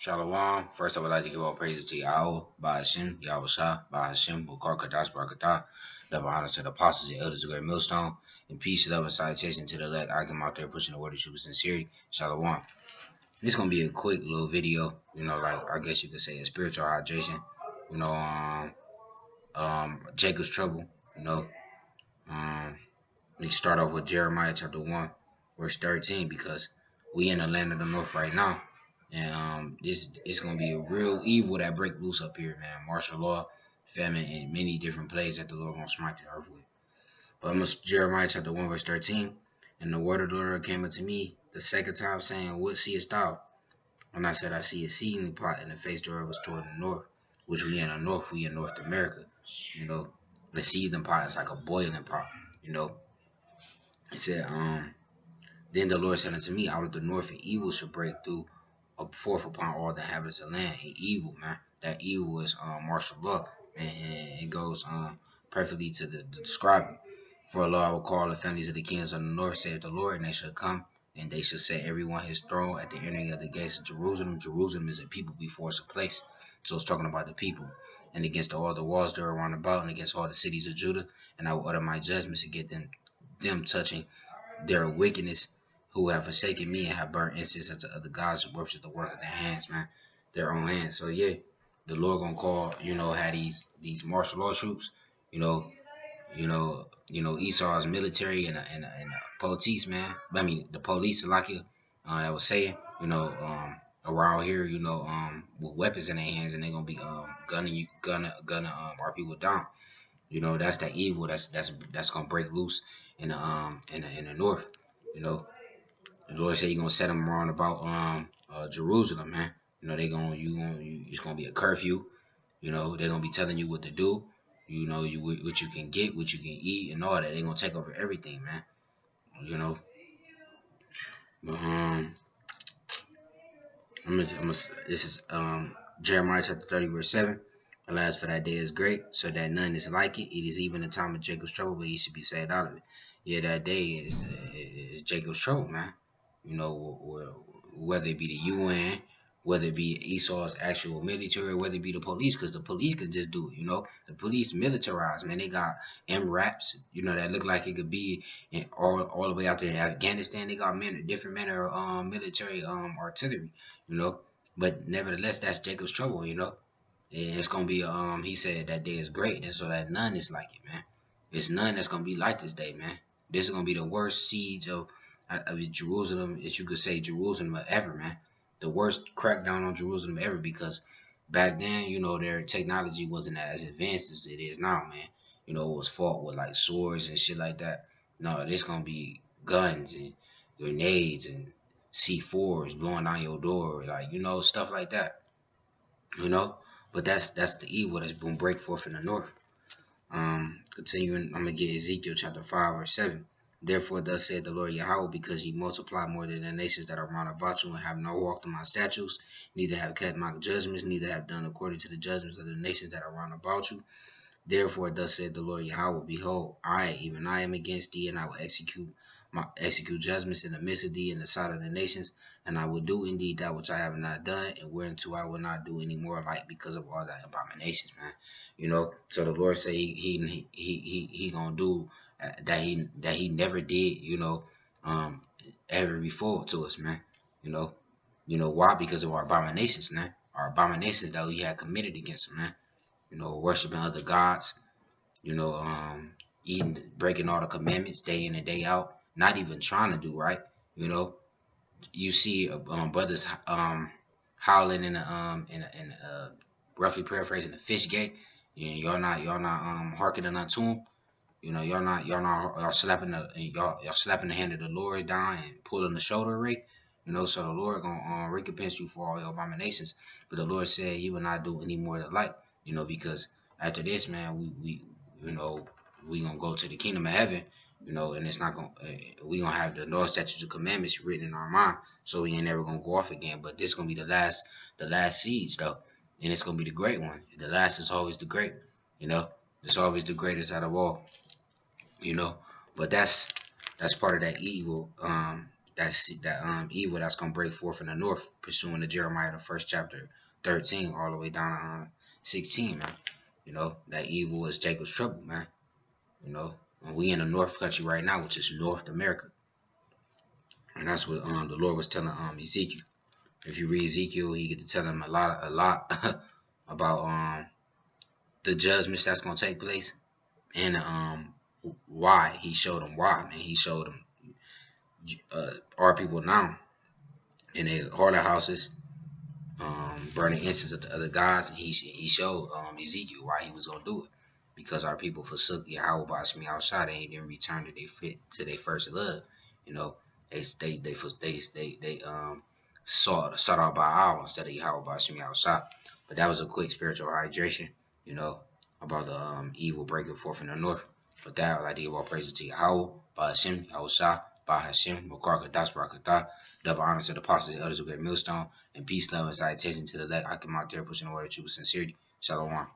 Shalom. First, I would like to give all praises to Yahweh, Ba'ashem, Yahweh Shah, Ba'ashem, Bukar Kadash Barakatah. Double honors to the apostles and elders of Great Millstone. And peace, love, and salutation to the elect. I come out there pushing the word of truth with sincerity. Shalom. This is going to be a quick little video, like I guess you could say a spiritual hydration. Jacob's trouble, we start off with Jeremiah chapter 1, verse 13, because we in the land of the north right now. And this it's gonna be a real evil that break loose up here, man. Martial law, famine, and many different plagues that the Lord gonna smite the earth with. But Jeremiah chapter 1, verse 13. And the word of the Lord came unto me the second time, saying, What seest thou? And I said, I see a seething pot, and the face thereof was toward the north, which we in the north, we in North America. The seething pot is like a boiling pot, It said, Then the Lord said unto me, Out of the north an evil shall break through forth upon all the inhabitants of the land. And evil, man. That evil is martial law. And it goes perfectly to the describing. For the Lord will call the families of the kingdoms of the north, saith the Lord, and they shall come, and they shall set everyone his throne at the entering of the gates of Jerusalem. Jerusalem is a people before it's a place. So it's talking about the people. And against all the walls that are round about, and against all the cities of Judah, and I will utter my judgments against them touching their wickedness, who have forsaken me and have burnt incense unto other gods who worship the work of their hands, man, their own hands. So yeah, the Lord gonna call, have these martial law troops, Esau's military and the police, man. I mean the police, like that was saying, around here, with weapons in their hands, and they're gonna be gunning our people down. That's that evil that's gonna break loose in the north. The Lord said He's gonna set them around about Jerusalem, man. It's gonna be a curfew. They're gonna be telling you what to do. What you can get, what you can eat, and all that. They're gonna take over everything, man. This is Jeremiah chapter 30, verse 7. Alas, for that day is great, so that none is like it. It is even the time of Jacob's trouble, but he should be saved out of it. Yeah, that day is Jacob's trouble, man. Whether it be the UN, whether it be Esau's actual military, whether it be the police, because the police could just do it, The police militarized, man. They got MRAPs, that look like it could be all the way out there in Afghanistan. They got different manner of military artillery, But nevertheless, that's Jacob's trouble, And it's gonna be he said that day is great, and so that none is like it, man. There's none that's gonna be like this day, man. This is gonna be the worst siege of Jerusalem, if you could say Jerusalem ever, man. The worst crackdown on Jerusalem ever, because back then, their technology wasn't as advanced as it is now, man. It was fought with like swords and shit like that. No, this gonna be guns and grenades and C4s blowing down your door, like stuff like that. But that's the evil that's gonna break forth in the north. Continuing, I'm gonna get Ezekiel chapter 5, verse 7. Therefore, thus said the Lord Yahweh, because ye multiply more than the nations that are round about you, and have not walked in my statutes, neither have kept my judgments, neither have done according to the judgments of the nations that are round about you. Therefore, thus said the Lord Yahweh, behold, even I am against thee, and I will execute judgments in the midst of thee in the sight of the nations, and I will do indeed that which I have not done, and whereunto I will not do any more like, because of all thy abominations, man. So the Lord say he gonna do that he never did, ever before to us, man. Why? Because of our abominations, man. Our abominations that we had committed against him, man. Worshiping other gods, eating, breaking all the commandments day in and day out, not even trying to do right. You see brothers howling in the roughly paraphrasing the fish gate. Y'all not hearkening unto him. Y'all slapping the hand of the Lord down and pulling the shoulder rate. So the Lord gonna recompense you for all your abominations. But the Lord said He will not do any more than like. Because after this, man, we gonna go to the kingdom of heaven, and it's not gonna, we gonna have the law, statutes, and commandments written in our mind, so we ain't never gonna go off again. But this gonna be the last siege, though, and it's gonna be the great one. The last is always the great, it's always the greatest out of all, But that's part of that evil that evil that's gonna break forth in the north, pursuing the Jeremiah the first chapter 13 all the way down to 16, man. You know, that evil is Jacob's trouble, man. You know, and we in the North country right now, which is North America, and that's what the Lord was telling Ezekiel. If you read Ezekiel, he get to tell him a lot about the judgments that's gonna take place, and why. He showed him why, man. He showed him our people now in their harlot houses, burning incense of the other gods. And he showed Ezekiel why he was gonna do it, because our people forsook Yahweh Bashmi outside. They didn't return to their first love. You know, they sought out Baal instead of Yahweh Bashmi outside. But that was a quick spiritual hydration. You know, about the evil breaking forth in the north. But that, I did all praises to Yahweh, Ba'ashem, Yahushua, Ba'Hashem, Makarka, Das Barakatah. Double honor to the apostles and others who get millstone, and peace, love, and salutation to the elect. I come out there pushing the word of truth with sincerity. Shalom.